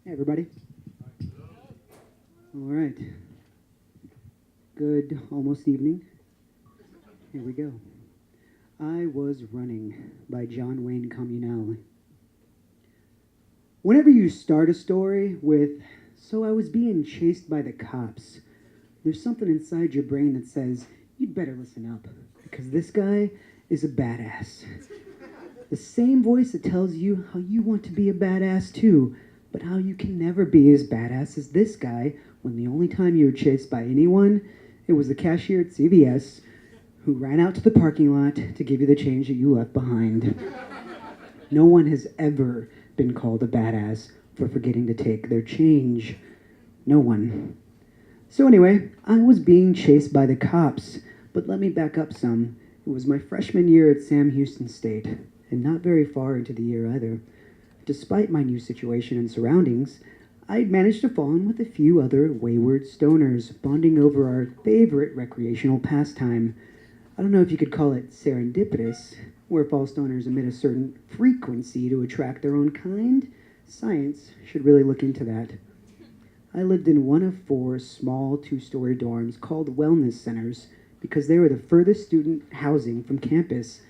Hey, everybody. All right. Good almost evening. Here we go. I Was Running by John Wayne Comunale. Whenever you start a story with, "So I was being chased by the cops," there's something inside your brain that says, you'd better listen up, because this guy is a badass. The same voice that tells you how you want to be a badass too, but how you can never be as badass as this guy when the only time you were chased by anyone, it was the cashier at CVS who ran out to the parking lot to give you the change that you left behind. No one has ever been called a badass for forgetting to take their change. No one. So anyway, I was being chased by the cops, but let me back up some. It was my freshman year at Sam Houston State, and not very far into the year either. Despite my new situation and surroundings, I'd managed to fall in with a few other wayward stoners, bonding over our favorite recreational pastime. I don't know if you could call it serendipitous, where fall stoners emit a certain frequency to attract their own kind. Science should really look into that. I lived in one of 4 small 2-story dorms called wellness centers because they were the furthest student housing from campus,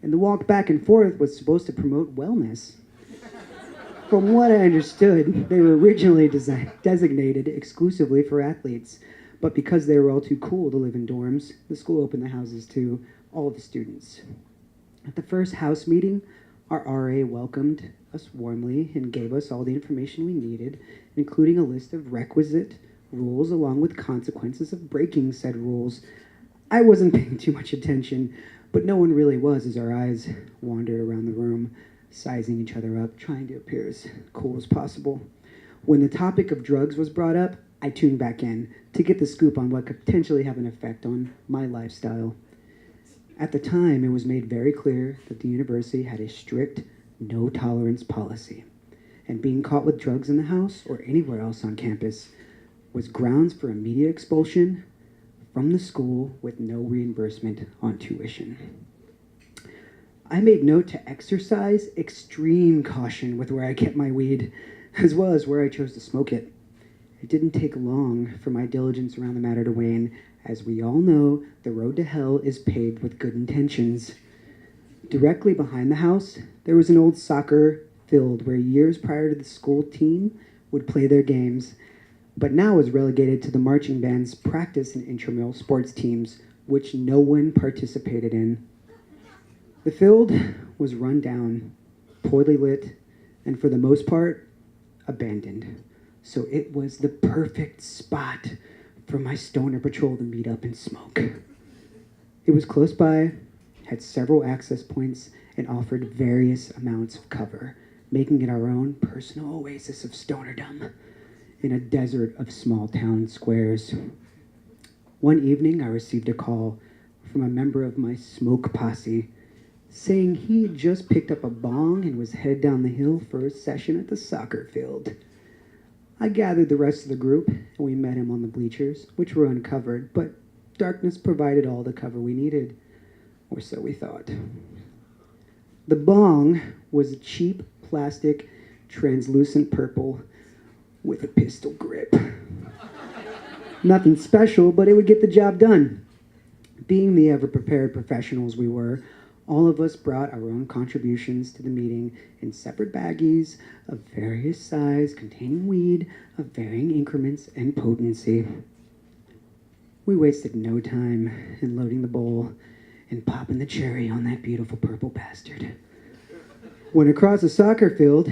and the walk back and forth was supposed to promote wellness. From what I understood, they were originally designated exclusively for athletes, but because they were all too cool to live in dorms, the school opened the houses to all of the students. At the first house meeting, our RA welcomed us warmly and gave us all the information we needed, including a list of requisite rules along with consequences of breaking said rules. I wasn't paying too much attention, but no one really was as our eyes wandered around the room, sizing each other up, trying to appear as cool as possible. When the topic of drugs was brought up, I tuned back in to get the scoop on what could potentially have an effect on my lifestyle. At the time, it was made very clear that the university had a strict no-tolerance policy, and being caught with drugs in the house or anywhere else on campus was grounds for immediate expulsion from the school with no reimbursement on tuition. I made note to exercise extreme caution with where I kept my weed, as well as where I chose to smoke it. It didn't take long for my diligence around the matter to wane. As we all know, the road to hell is paved with good intentions. Directly behind the house, there was an old soccer field where years prior to the school team would play their games, but now is relegated to the marching band's practice and intramural sports teams, which no one participated in. The field was run down, poorly lit, and for the most part, abandoned. So it was the perfect spot for my stoner patrol to meet up and smoke. It was close by, had several access points, and offered various amounts of cover, making it our own personal oasis of stonerdom in a desert of small town squares. One evening, I received a call from a member of my smoke posse saying he had just picked up a bong and was headed down the hill for a session at the soccer field. I gathered the rest of the group, and we met him on the bleachers, which were uncovered, but darkness provided all the cover we needed, or so we thought. The bong was a cheap plastic, translucent purple with a pistol grip. Nothing special, but it would get the job done. Being the ever-prepared professionals we were, all of us brought our own contributions to the meeting in separate baggies of various size containing weed of varying increments and potency. We wasted no time in loading the bowl and popping the cherry on that beautiful purple bastard. When across the soccer field,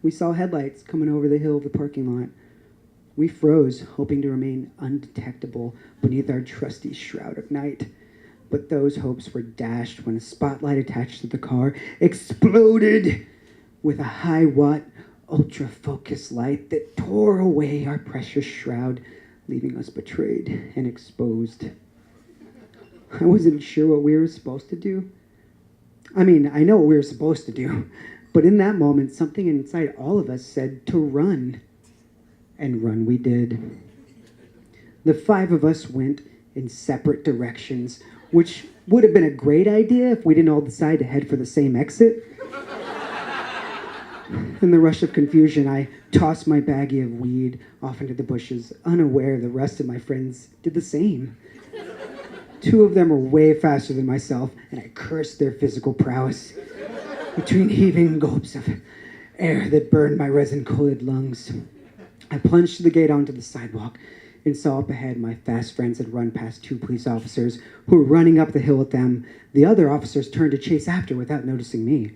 we saw headlights coming over the hill of the parking lot. We froze, hoping to remain undetectable beneath our trusty shroud of night. But those hopes were dashed when a spotlight attached to the car exploded with a high-watt, ultra-focus light that tore away our precious shroud, leaving us betrayed and exposed. I wasn't sure what we were supposed to do. I mean, I know what we were supposed to do, but in that moment, something inside all of us said to run. And run we did. The 5 of us went in separate directions, which would have been a great idea if we didn't all decide to head for the same exit. In the rush of confusion, I tossed my baggie of weed off into the bushes, unaware the rest of my friends did the same. Two of them were way faster than myself, and I cursed their physical prowess. Between heaving gulps of air that burned my resin-coated lungs, I plunged to the gate onto the sidewalk and saw up ahead my fast friends had run past two police officers who were running up the hill with them. The other officers turned to chase after without noticing me.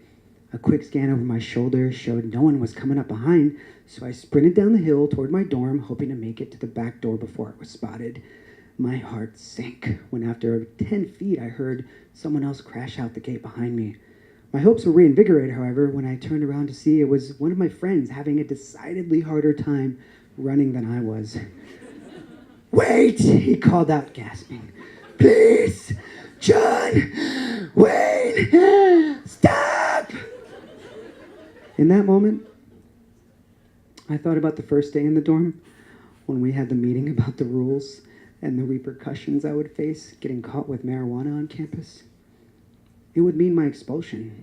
A quick scan over my shoulder showed no one was coming up behind, so I sprinted down the hill toward my dorm, hoping to make it to the back door before I was spotted. My heart sank when after 10 feet I heard someone else crash out the gate behind me. My hopes were reinvigorated, however, when I turned around to see it was one of my friends having a decidedly harder time running than I was. "Wait!" he called out, gasping. "Please! John! Wayne! Stop!" In that moment, I thought about the first day in the dorm when we had the meeting about the rules and the repercussions I would face getting caught with marijuana on campus. It would mean my expulsion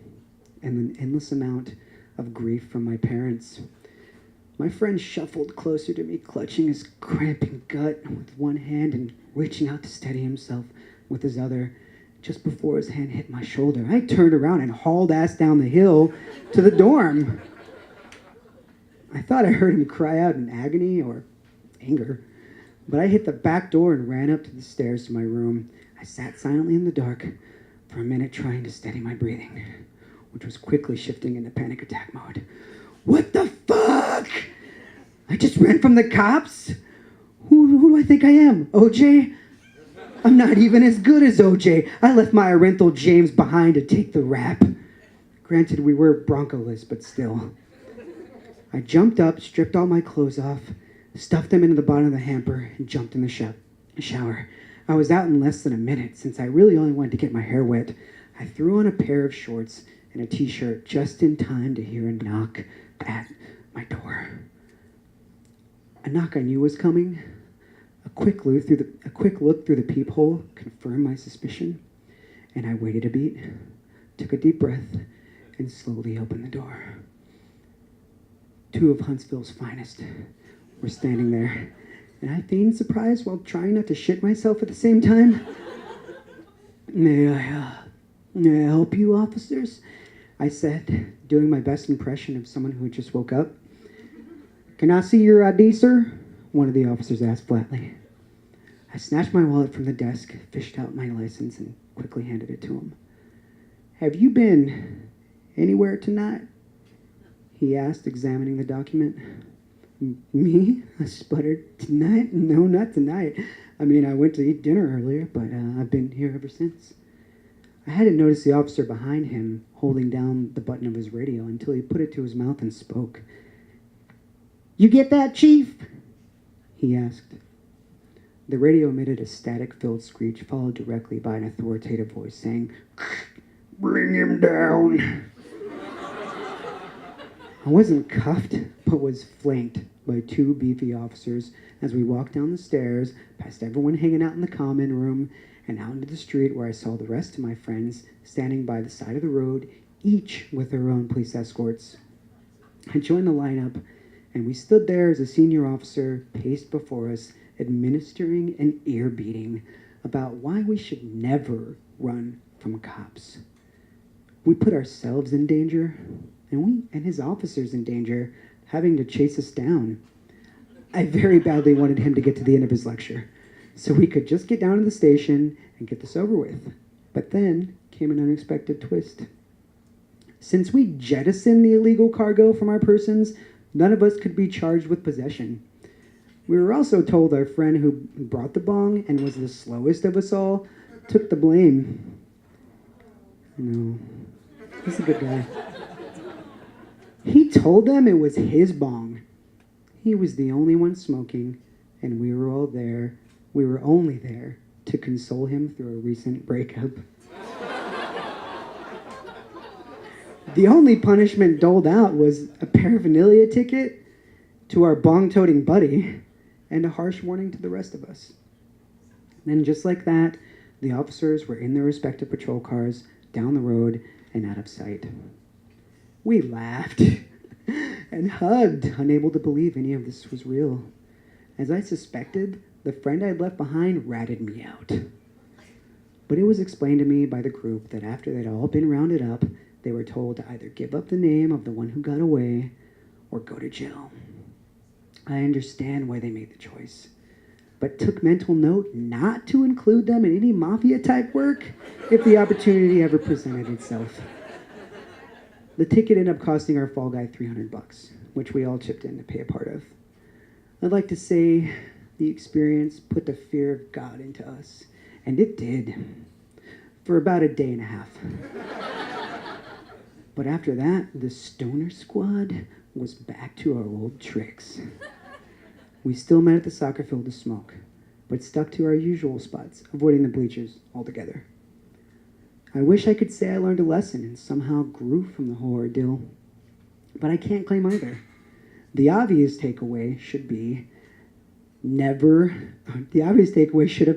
and an endless amount of grief from my parents. My friend shuffled closer to me, clutching his cramping gut with one hand and reaching out to steady himself with his other. Just before his hand hit my shoulder, I turned around and hauled ass down the hill to the dorm. I thought I heard him cry out in agony or anger, but I hit the back door and ran up to the stairs to my room. I sat silently in the dark for a minute, trying to steady my breathing, which was quickly shifting into panic attack mode. What the fuck? I just ran from the cops? Who do I think I am? OJ? I'm not even as good as OJ. I left my Orenthal James behind to take the rap. Granted, we were Bronco-less, but still. I jumped up, stripped all my clothes off, stuffed them into the bottom of the hamper, and jumped in the shower. I was out in less than a minute, since I really only wanted to get my hair wet. I threw on a pair of shorts and a t-shirt just in time to hear a knock at my door. A knock I knew was coming. A quick look through the peephole confirmed my suspicion, and I waited a beat, took a deep breath, and slowly opened the door. Two of Huntsville's finest were standing there, and I feigned surprise while trying not to shit myself at the same time. May I help you, officers?" I said, doing my best impression of someone who had just woke up. "Can I see your ID, sir?" one of the officers asked flatly. I snatched my wallet from the desk, fished out my license, and quickly handed it to him. "Have you been anywhere tonight?" he asked, examining the document. "Me?" I sputtered. "Tonight? No, not tonight. I mean, I went to eat dinner earlier, but I've been here ever since." I hadn't noticed the officer behind him holding down the button of his radio until he put it to his mouth and spoke. "You get that, Chief?" he asked. The radio emitted a static-filled screech, followed directly by an authoritative voice saying, "Bring him down." I wasn't cuffed, but was flanked by two beefy officers as we walked down the stairs, past everyone hanging out in the common room, and out into the street where I saw the rest of my friends standing by the side of the road, each with their own police escorts. I joined the lineup, and we stood there as a senior officer paced before us, administering an ear beating about why we should never run from cops. We put ourselves in danger, and his officers in danger, having to chase us down. I very badly wanted him to get to the end of his lecture, so we could just get down to the station and get this over with. But then came an unexpected twist. Since we jettisoned the illegal cargo from our persons, none of us could be charged with possession. We were also told our friend who brought the bong and was the slowest of us all took the blame. No, he's a good guy. He told them it was his bong. He was the only one smoking, and we were all there. We were only there to console him through a recent breakup. The only punishment doled out was a paraphernalia ticket to our bong-toting buddy and a harsh warning to the rest of us. Then just like that, the officers were in their respective patrol cars, down the road, and out of sight. We laughed. and hugged, unable to believe any of this was real. As I suspected, the friend I'd left behind ratted me out. But it was explained to me by the group that after they'd all been rounded up, they were told to either give up the name of the one who got away or go to jail. I understand why they made the choice, but took mental note not to include them in any mafia-type work if the opportunity ever presented itself. The ticket ended up costing our fall guy $300, which we all chipped in to pay a part of. I'd like to say the experience put the fear of God into us, and it did, for about a day and a half. But after that, the stoner squad was back to our old tricks. We still met at the soccer field to smoke, but stuck to our usual spots, avoiding the bleachers altogether. I wish I could say I learned a lesson and somehow grew from the whole ordeal, but I can't claim either. The obvious takeaway should have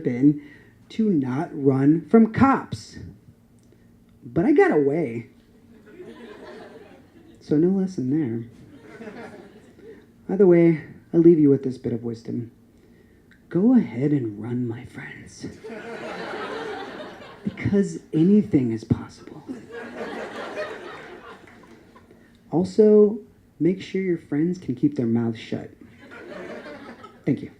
been to not run from cops. But I got away. So no lesson there. Either way, I leave you with this bit of wisdom. Go ahead and run, my friends. Because anything is possible. Also, make sure your friends can keep their mouths shut. Thank you.